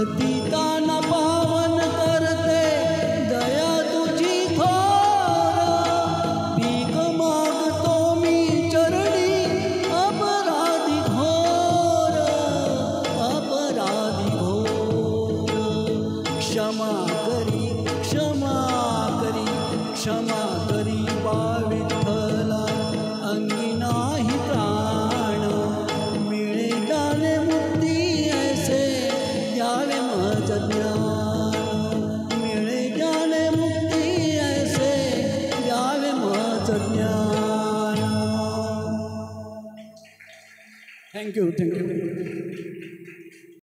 पतिताना पावन करते दया तुझी थोर भीक मागतो मी चरणी अपराधी घोर क्षमा करी बा विठ्ठला अंगी नाही प्राण मिळे ज्ञाने मुक्ती ऐसे द्यावे मज ज्ञान मिळे ज्ञाने मुक्ती ऐसे द्यावे मज ज्ञान. थँक्यू.